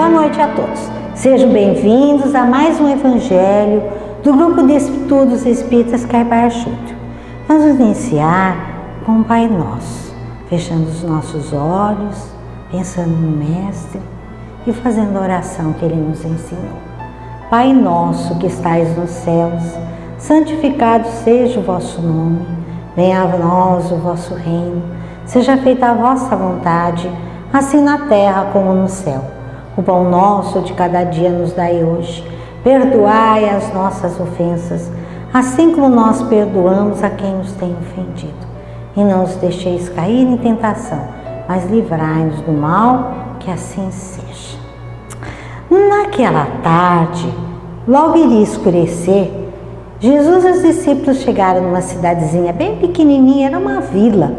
Boa noite a todos. Sejam bem-vindos a mais um Evangelho do Grupo de Estudos Espíritas Caibar Júnior. Vamos iniciar com o Pai Nosso, fechando os nossos olhos, pensando no Mestre e fazendo a oração que Ele nos ensinou. Pai nosso que estais nos céus, santificado seja o vosso nome, venha a nós o vosso reino, seja feita a vossa vontade, assim na terra como no céu. O pão nosso de cada dia nos dai hoje. Perdoai as nossas ofensas, assim como nós perdoamos a quem nos tem ofendido. E não os deixeis cair em tentação, mas livrai-nos do mal, que assim seja. Naquela tarde, logo iria escurecer, Jesus e os discípulos chegaram numa cidadezinha bem pequenininha, era uma vila,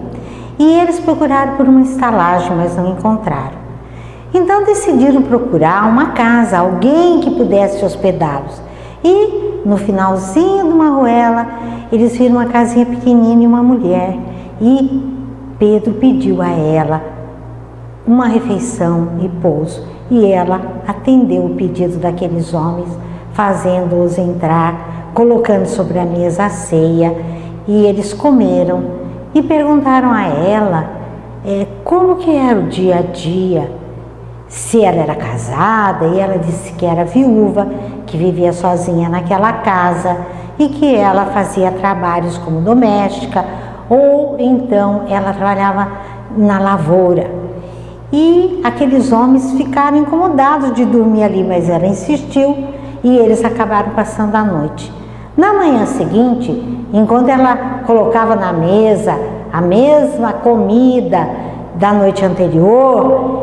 e eles procuraram por uma estalagem, mas não encontraram. Então decidiram procurar uma casa, alguém que pudesse hospedá-los. E no finalzinho de uma ruela, eles viram uma casinha pequenina e uma mulher. E Pedro pediu a ela uma refeição e pouso. E ela atendeu o pedido daqueles homens, fazendo-os entrar, colocando sobre a mesa a ceia. E eles comeram e perguntaram a ela como que era o dia a dia. Se ela era casada, e ela disse que era viúva, que vivia sozinha naquela casa e que ela fazia trabalhos como doméstica ou então ela trabalhava na lavoura. E aqueles homens ficaram incomodados de dormir ali, mas ela insistiu e eles acabaram passando a noite. Na manhã seguinte, enquanto ela colocava na mesa a mesma comida da noite anterior,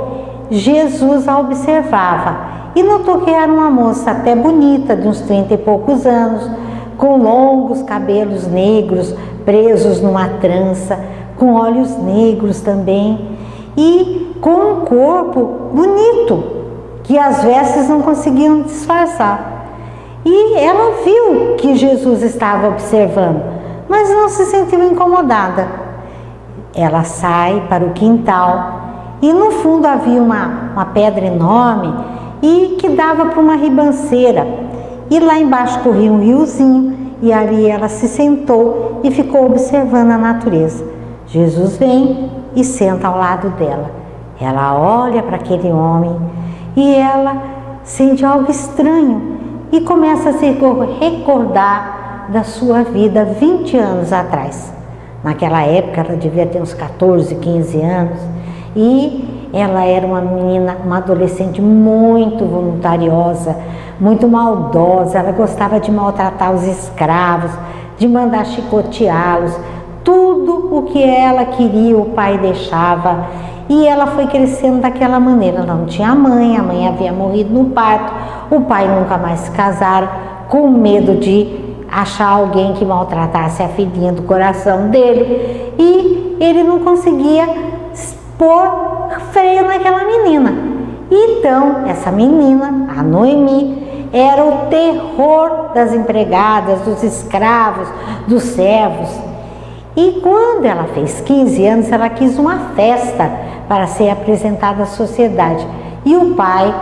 Jesus a observava e notou que era uma moça até bonita, de uns 30 e poucos anos, com longos cabelos negros presos numa trança, com olhos negros também e com um corpo bonito, que as vestes não conseguiam disfarçar. E ela viu que Jesus estava observando, mas não se sentiu incomodada. Ela sai para o quintal e no fundo havia uma pedra enorme e que dava para uma ribanceira. E lá embaixo corria um riozinho e ali ela se sentou e ficou observando a natureza. Jesus vem e senta ao lado dela. Ela olha para aquele homem e ela sente algo estranho e começa a se recordar da sua vida 20 anos atrás. Naquela época ela devia ter uns 14, 15 anos. E ela era uma menina, uma adolescente muito voluntariosa, muito maldosa. Ela gostava de maltratar os escravos, de mandar chicoteá-los. Tudo o que ela queria, o pai deixava. E ela foi crescendo daquela maneira. Ela não tinha mãe, a mãe havia morrido no parto, o pai nunca mais se casaram, com medo de achar alguém que maltratasse a filhinha do coração dele. E ele não conseguia pôr freio naquela menina. Então, essa menina, a Noemi, era o terror das empregadas, dos escravos, dos servos. E quando ela fez 15 anos, ela quis uma festa para ser apresentada à sociedade. E o pai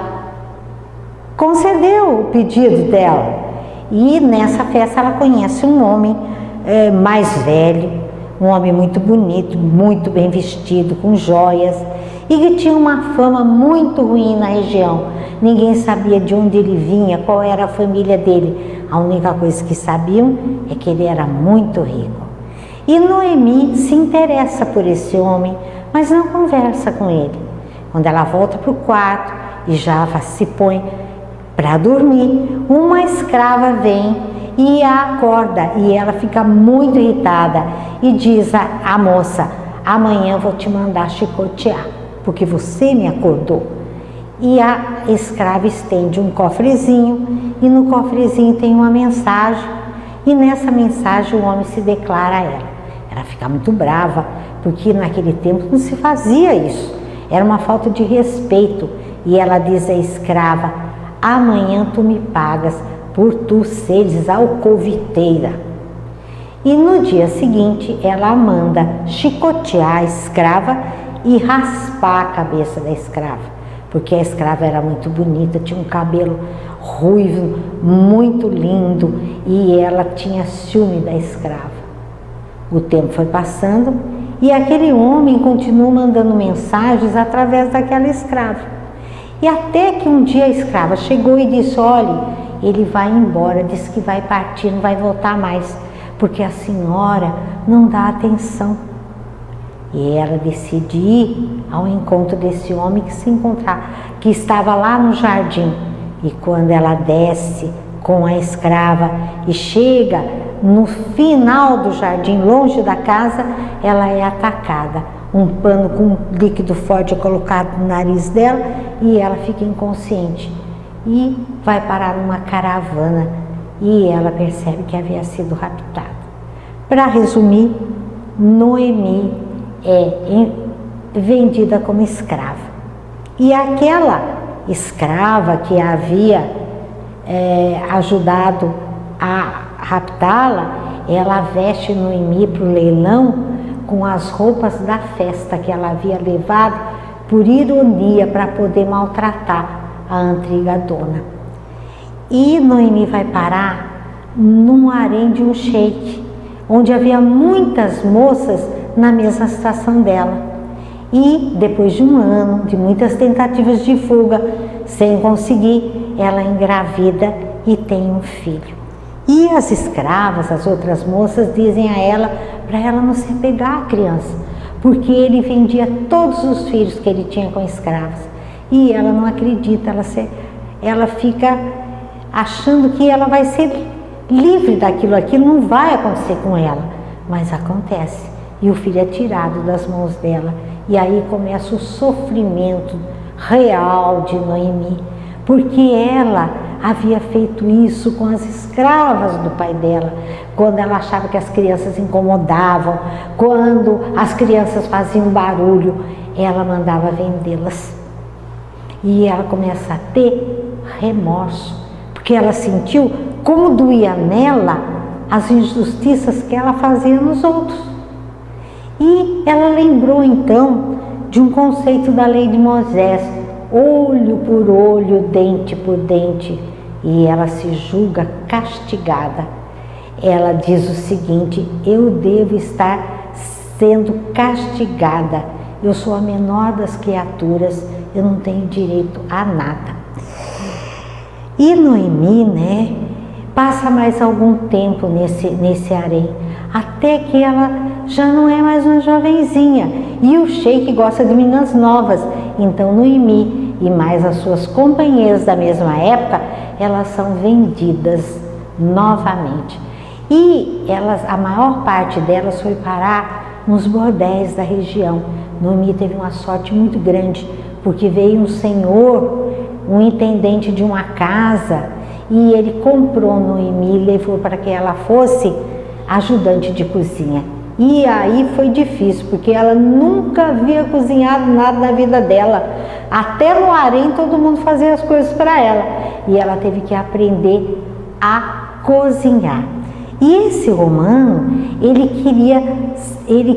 concedeu o pedido dela. E nessa festa ela conhece um homem mais velho, um homem muito bonito, muito bem vestido, com joias, e que tinha uma fama muito ruim na região. Ninguém sabia de onde ele vinha, qual era a família dele. A única coisa que sabiam é que ele era muito rico. E Noemi se interessa por esse homem, mas não conversa com ele. Quando ela volta para o quarto e já se põe para dormir, uma escrava vem e a acorda, e ela fica muito irritada e diz à moça: amanhã eu vou te mandar chicotear, porque você me acordou. E a escrava estende um cofrezinho, e no cofrezinho tem uma mensagem, e nessa mensagem o homem se declara a ela. Ela fica muito brava, porque naquele tempo não se fazia isso, era uma falta de respeito, e ela diz à escrava: amanhã tu me pagas por tu seres alcoviteira. E no dia seguinte ela manda chicotear a escrava e raspar a cabeça da escrava, porque a escrava era muito bonita, tinha um cabelo ruivo, muito lindo, e ela tinha ciúme da escrava. O tempo foi passando e aquele homem continuou mandando mensagens através daquela escrava. E até que um dia a escrava chegou e disse: olhe, ele vai embora, disse que vai partir, não vai voltar mais, porque a senhora não dá atenção. E ela decide ir ao encontro desse homem que estava lá no jardim. E quando ela desce com a escrava e chega no final do jardim, longe da casa, ela é atacada. Um pano com líquido forte é colocado no nariz dela e ela fica inconsciente. E vai parar numa caravana e ela percebe que havia sido raptada. Para resumir, Noemi é vendida como escrava. E aquela escrava que havia ajudado a raptá-la, ela veste Noemi para o leilão com as roupas da festa que ela havia levado, por ironia, para poder maltratar a antiga dona. E Noemi vai parar num harém de um sheik, onde havia muitas moças na mesma situação dela. E depois de um ano, de muitas tentativas de fuga, sem conseguir, ela engravida e tem um filho. E as escravas, as outras moças, dizem a ela para ela não se apegar à criança, porque ele vendia todos os filhos que ele tinha com escravas. E ela não acredita, ela fica achando que ela vai ser livre daquilo, aquilo não vai acontecer com ela, mas acontece. E o filho é tirado das mãos dela, e aí começa o sofrimento real de Noemi, porque ela havia feito isso com as escravas do pai dela, quando ela achava que as crianças incomodavam, quando as crianças faziam barulho, ela mandava vendê-las. E ela começa a ter remorso, porque ela sentiu como doía nela as injustiças que ela fazia nos outros. E ela lembrou então de um conceito da lei de Moisés: olho por olho, dente por dente. E ela se julga castigada. Ela diz o seguinte: eu devo estar sendo castigada, eu sou a menor das criaturas, eu não tenho direito a nada. E Noemi, passa mais algum tempo nesse harém, até que ela já não é mais uma jovenzinha, e o sheik gosta de meninas novas. Então Noemi e mais as suas companheiras da mesma época, elas são vendidas novamente. E a maior parte delas foi parar nos bordéis da região. Noemi teve uma sorte muito grande, porque veio um senhor, um intendente de uma casa, e ele comprou Noemi e levou para que ela fosse ajudante de cozinha. E aí foi difícil, porque ela nunca havia cozinhado nada na vida dela. Até no harém todo mundo fazia as coisas para ela. E ela teve que aprender a cozinhar. E esse romano, ele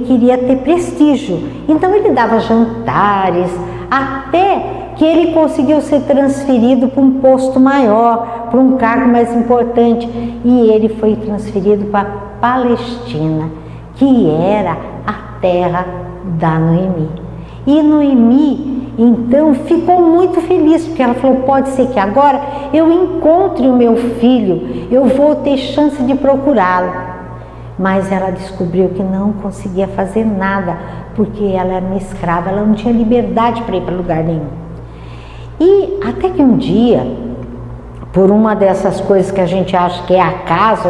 queria ter prestígio. Então ele dava jantares, até que ele conseguiu ser transferido para um posto maior, para um cargo mais importante. E ele foi transferido para Palestina, que era a terra da Noemi. E Noemi, então, ficou muito feliz, porque ela falou: pode ser que agora eu encontre o meu filho, eu vou ter chance de procurá-lo. Mas ela descobriu que não conseguia fazer nada, porque ela era uma escrava, ela não tinha liberdade para ir para lugar nenhum. E até que um dia, por uma dessas coisas que a gente acha que é acaso,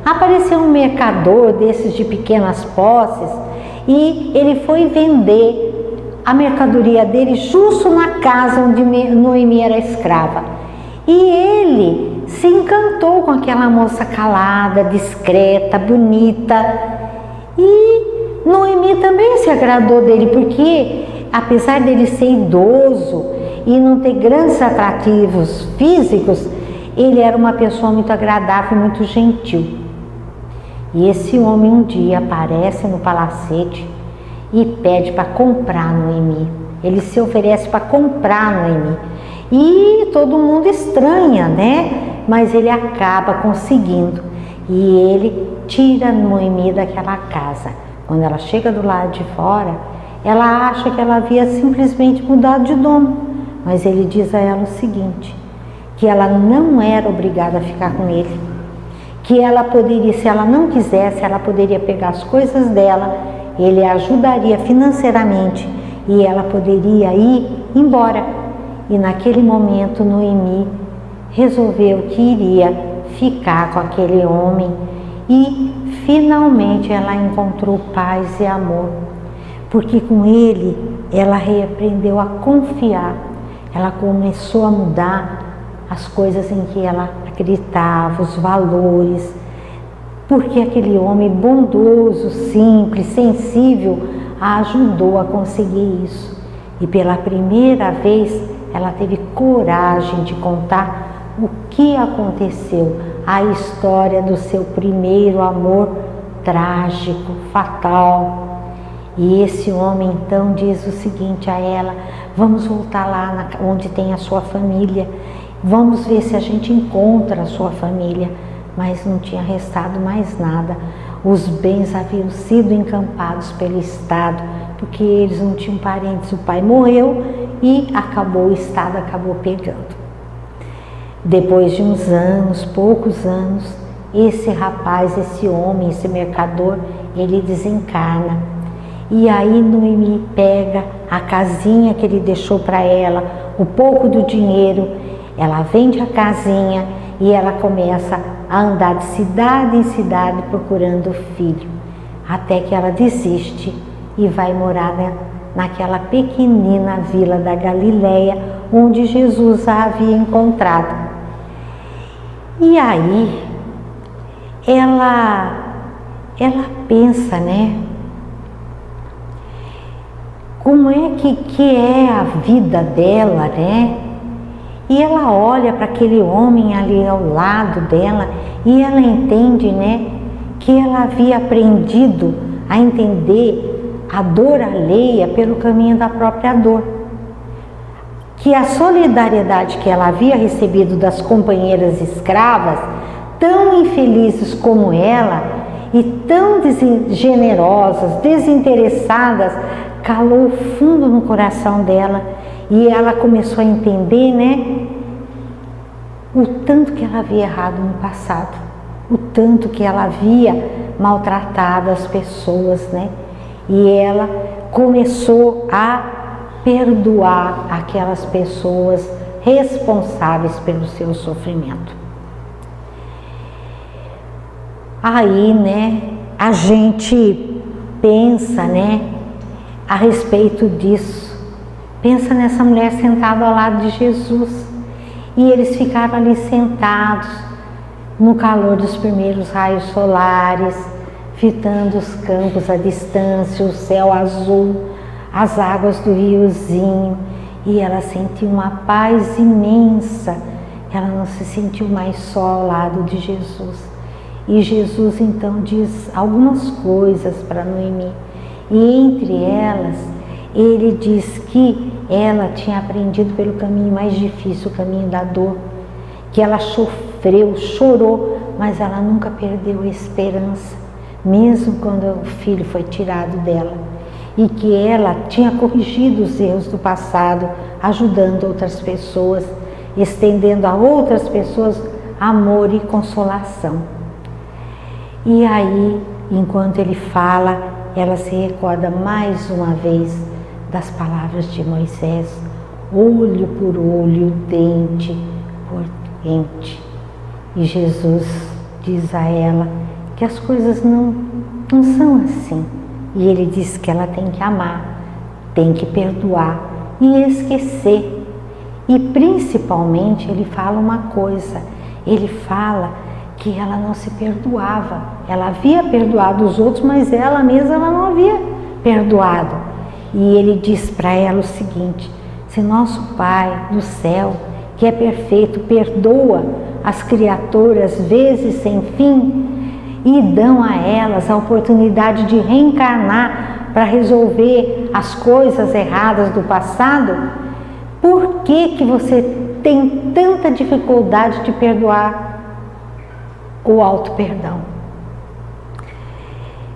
apareceu um mercador desses de pequenas posses, e ele foi vender a mercadoria dele justo na casa onde Noemi era escrava. E ele se encantou com aquela moça calada, discreta, bonita. E Noemi também se agradou dele, porque apesar dele ser idoso e não ter grandes atrativos físicos, ele era uma pessoa muito agradável e muito gentil. E esse homem um dia aparece no palacete e pede para comprar Noemi. Ele se oferece para comprar Noemi. E todo mundo estranha, né? Mas ele acaba conseguindo. E ele tira Noemi daquela casa. Quando ela chega do lado de fora, ela acha que ela havia simplesmente mudado de dono. Mas ele diz a ela o seguinte, que ela não era obrigada a ficar com ele. Que ela poderia, se ela não quisesse, ela poderia pegar as coisas dela, ele a ajudaria financeiramente e ela poderia ir embora. E naquele momento Noemi resolveu que iria ficar com aquele homem e finalmente ela encontrou paz e amor, porque com ele ela reaprendeu a confiar, ela começou a mudar as coisas em que ela acreditava, os valores, porque aquele homem bondoso, simples, sensível, a ajudou a conseguir isso. E pela primeira vez ela teve coragem de contar o que aconteceu, a história do seu primeiro amor trágico, fatal. E esse homem então diz o seguinte a ela: vamos voltar lá onde tem a sua família, vamos ver se a gente encontra a sua família. Mas não tinha restado mais nada. Os bens haviam sido encampados pelo Estado, porque eles não tinham parentes. O pai morreu e o Estado acabou pegando. Depois de uns anos, poucos anos, esse rapaz, esse homem, esse mercador, ele desencarna. E aí Noemi pega a casinha que ele deixou para ela, o pouco do dinheiro, ela vende a casinha e ela começa a andar de cidade em cidade procurando o filho, até que ela desiste e vai morar naquela pequenina vila da Galileia, onde Jesus a havia encontrado. E aí ela pensa, né? Como é que é a vida dela, né? E ela olha para aquele homem ali ao lado dela e ela entende, né, que ela havia aprendido a entender a dor alheia pelo caminho da própria dor. Que a solidariedade que ela havia recebido das companheiras escravas, tão infelizes como ela e tão generosas, desinteressadas, calou fundo no coração dela. E ela começou a entender, né, o tanto que ela havia errado no passado, o tanto que ela havia maltratado as pessoas, né? E ela começou a perdoar aquelas pessoas responsáveis pelo seu sofrimento. Aí, né, a gente pensa, né, a respeito disso. Pensa nessa mulher sentada ao lado de Jesus. E eles ficaram ali sentados no calor dos primeiros raios solares, fitando os campos à distância, o céu azul, as águas do riozinho. E ela sentiu uma paz imensa. Ela não se sentiu mais só ao lado de Jesus. E Jesus então diz algumas coisas para Noemi. E entre elas, ele diz que ela tinha aprendido pelo caminho mais difícil, o caminho da dor, que ela sofreu, chorou, mas ela nunca perdeu a esperança, mesmo quando o filho foi tirado dela, e que ela tinha corrigido os erros do passado, ajudando outras pessoas, estendendo a outras pessoas amor e consolação. E aí, enquanto ele fala, ela se recorda mais uma vez das palavras de Moisés: olho por olho, dente por dente. E Jesus diz a ela que as coisas não são assim. E ele diz que ela tem que amar, tem que perdoar e esquecer. E principalmente ele fala uma coisa, ele fala que ela não se perdoava. Ela havia perdoado os outros, mas ela mesma ela não havia perdoado. E ele diz para ela o seguinte: se nosso Pai do céu, que é perfeito, perdoa as criaturas vezes sem fim e dão a elas a oportunidade de reencarnar para resolver as coisas erradas do passado, por que você tem tanta dificuldade de perdoar o auto-perdão?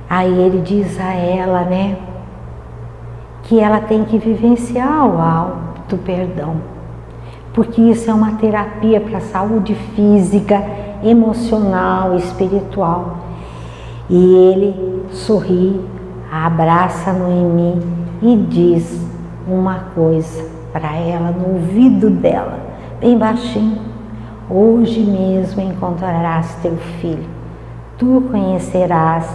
Aí ele diz a ela, né, que ela tem que vivenciar o auto-perdão, porque isso é uma terapia para a saúde física, emocional e espiritual. E ele sorri, abraça Noemi e diz uma coisa para ela no ouvido dela, bem baixinho: hoje mesmo encontrarás teu filho, tu conhecerás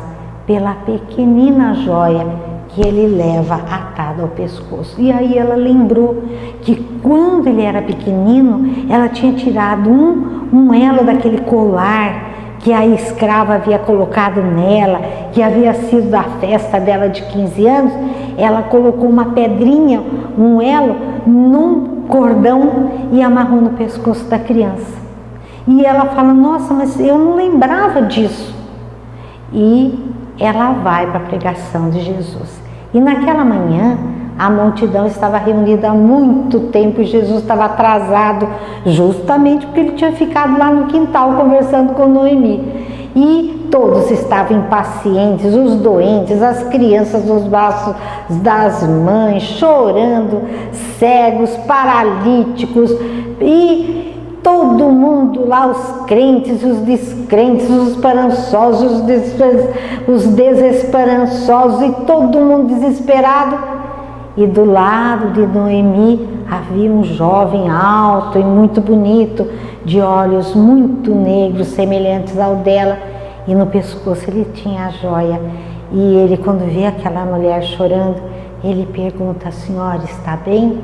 pela pequenina joia que ele leva atada ao pescoço. E aí ela lembrou que quando ele era pequenino, ela tinha tirado um elo daquele colar que a escrava havia colocado nela, que havia sido da festa dela de 15 anos. Ela colocou uma pedrinha, um elo, num cordão e amarrou no pescoço da criança. E ela fala: nossa, mas eu não lembrava disso. E ela vai para a pregação de Jesus. E naquela manhã, a multidão estava reunida há muito tempo e Jesus estava atrasado, justamente porque ele tinha ficado lá no quintal conversando com Noemi. E todos estavam impacientes, os doentes, as crianças nos braços das mães, chorando, cegos, paralíticos, e todo mundo lá, os crentes, os descrentes, os esperançosos, os desesperançosos, e todo mundo desesperado. E do lado de Noemi havia um jovem alto e muito bonito, de olhos muito negros, semelhantes ao dela, e no pescoço ele tinha a joia. E ele, quando vê aquela mulher chorando, ele pergunta: a senhora está bem?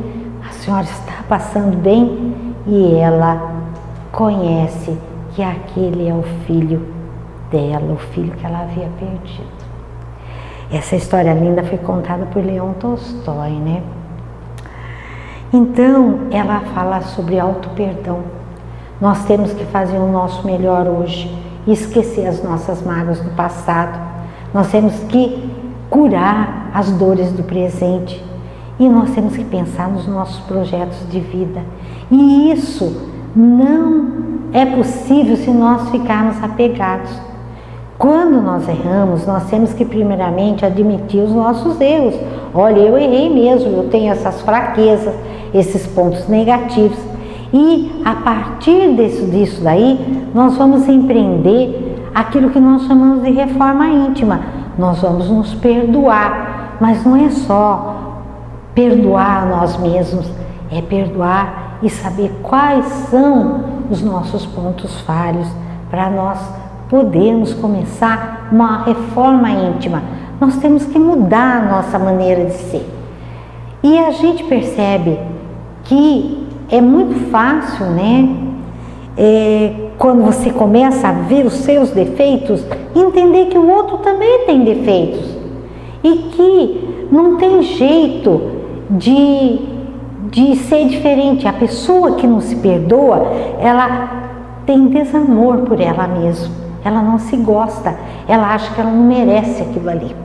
A senhora está passando bem? E ela conhece que aquele é o filho dela, o filho que ela havia perdido. Essa história linda foi contada por Leon Tolstói, né? Então, ela fala sobre auto-perdão. Nós temos que fazer o nosso melhor hoje e esquecer as nossas mágoas do passado. Nós temos que curar as dores do presente e nós temos que pensar nos nossos projetos de vida. E isso não é possível se nós ficarmos apegados. Quando nós erramos, nós temos que primeiramente admitir os nossos erros. Olha, eu errei mesmo, eu tenho essas fraquezas, esses pontos negativos. E a partir disso daí, nós vamos empreender aquilo que nós chamamos de reforma íntima. Nós vamos nos perdoar, mas não é só perdoar a nós mesmos, é perdoar e saber quais são os nossos pontos falhos para nós podemos começar uma reforma íntima. Nós temos que mudar a nossa maneira de ser. E a gente percebe que é muito fácil, né? Quando você começa a ver os seus defeitos, entender que o outro também tem defeitos. E que não tem jeito de ser diferente. A pessoa que não se perdoa, ela tem desamor por ela mesma. Ela não se gosta, ela acha que ela não merece aquilo ali.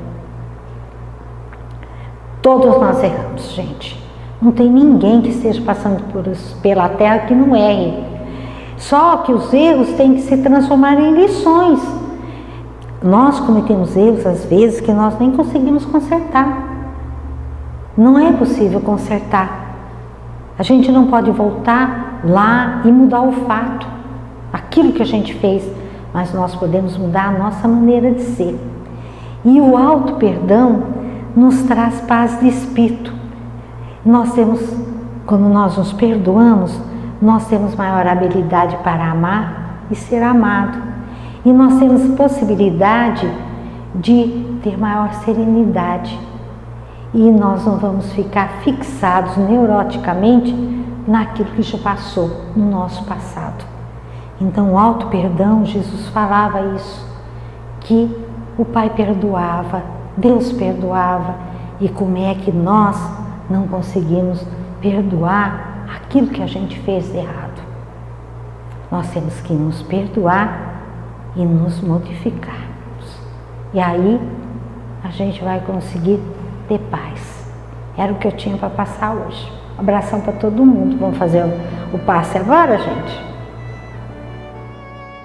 Todos nós erramos, gente. Não tem ninguém que esteja passando pela terra que não erre. Só que os erros têm que se transformar em lições. Nós cometemos erros às vezes que nós nem conseguimos consertar. Não é possível consertar. A gente não pode voltar lá e mudar o fato, aquilo que a gente fez. Mas nós podemos mudar a nossa maneira de ser. E o auto-perdão nos traz paz de espírito. Quando nós nos perdoamos, nós temos maior habilidade para amar e ser amado. E nós temos possibilidade de ter maior serenidade. E nós não vamos ficar fixados neuroticamente naquilo que já passou no nosso passado. Então, o auto-perdão, Jesus falava isso, que o Pai perdoava, Deus perdoava, e como é que nós não conseguimos perdoar aquilo que a gente fez de errado? Nós temos que nos perdoar e nos modificarmos. E aí, a gente vai conseguir ter paz. Era o que eu tinha para passar hoje. Um abração para todo mundo. Vamos fazer o passe agora, gente?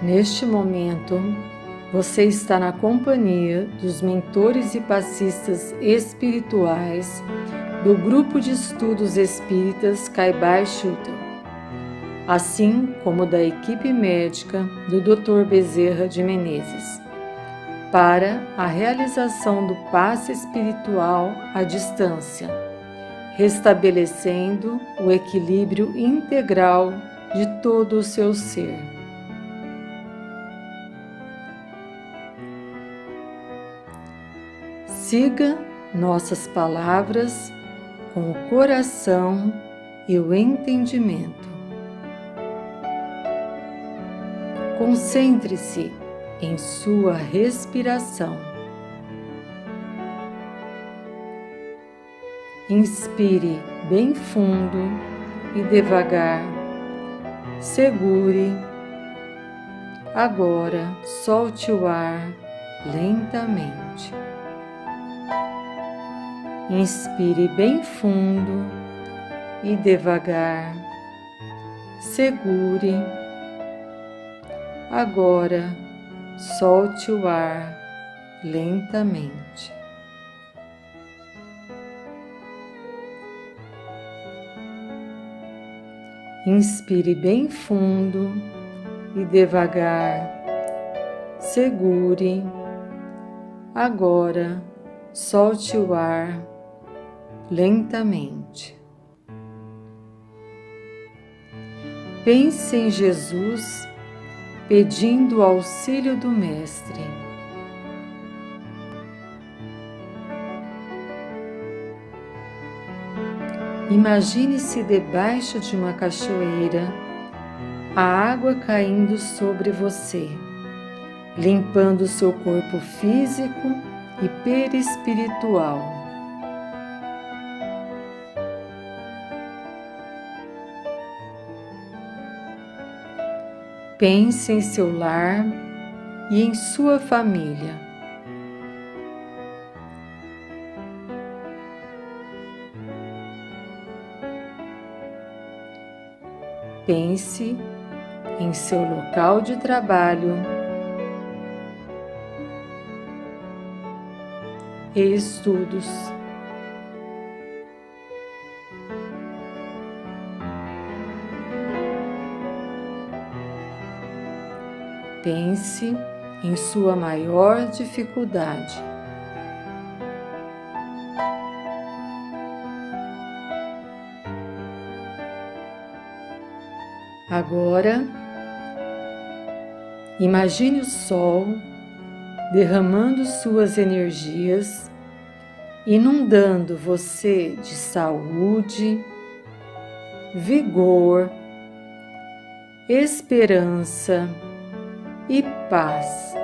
Neste momento, você está na companhia dos mentores e passistas espirituais do Grupo de Estudos Espíritas Caibai Schutel, assim como da equipe médica do Dr. Bezerra de Menezes, para a realização do passe espiritual à distância, restabelecendo o equilíbrio integral de todo o seu ser. Siga nossas palavras com o coração e o entendimento. Concentre-se em sua respiração. Inspire bem fundo e devagar. Segure. Agora, solte o ar lentamente. Inspire bem fundo e devagar. Segure. Agora, solte o ar lentamente. Inspire bem fundo e devagar. Segure. Agora, solte o ar lentamente. Pense em Jesus pedindo o auxílio do Mestre. Imagine-se debaixo de uma cachoeira, a água caindo sobre você, limpando seu corpo físico e perispiritual. Pense em seu lar e em sua família. Pense em seu local de trabalho e estudos. Pense em sua maior dificuldade. Agora, imagine o sol derramando suas energias, inundando você de saúde, vigor, esperança e paz.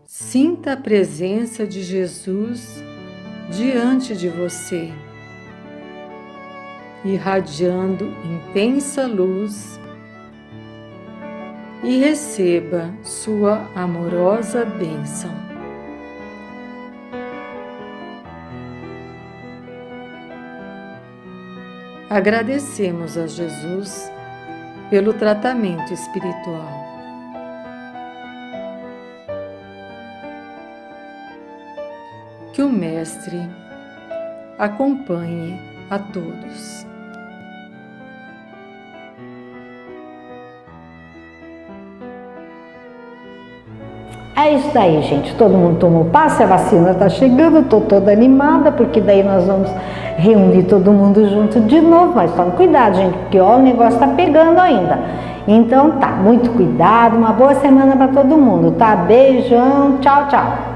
Sinta a presença de Jesus diante de você, irradiando intensa luz, e receba sua amorosa bênção. Agradecemos a Jesus pelo tratamento espiritual. Que o Mestre acompanhe a todos. É isso daí, gente. Todo mundo tomou passe, a vacina está chegando, estou toda animada, porque daí nós vamos reunir todo mundo junto de novo. Mas tome cuidado, gente, porque ó, o negócio está pegando ainda. Então tá, muito cuidado, uma boa semana para todo mundo, tá? Beijão, tchau, tchau.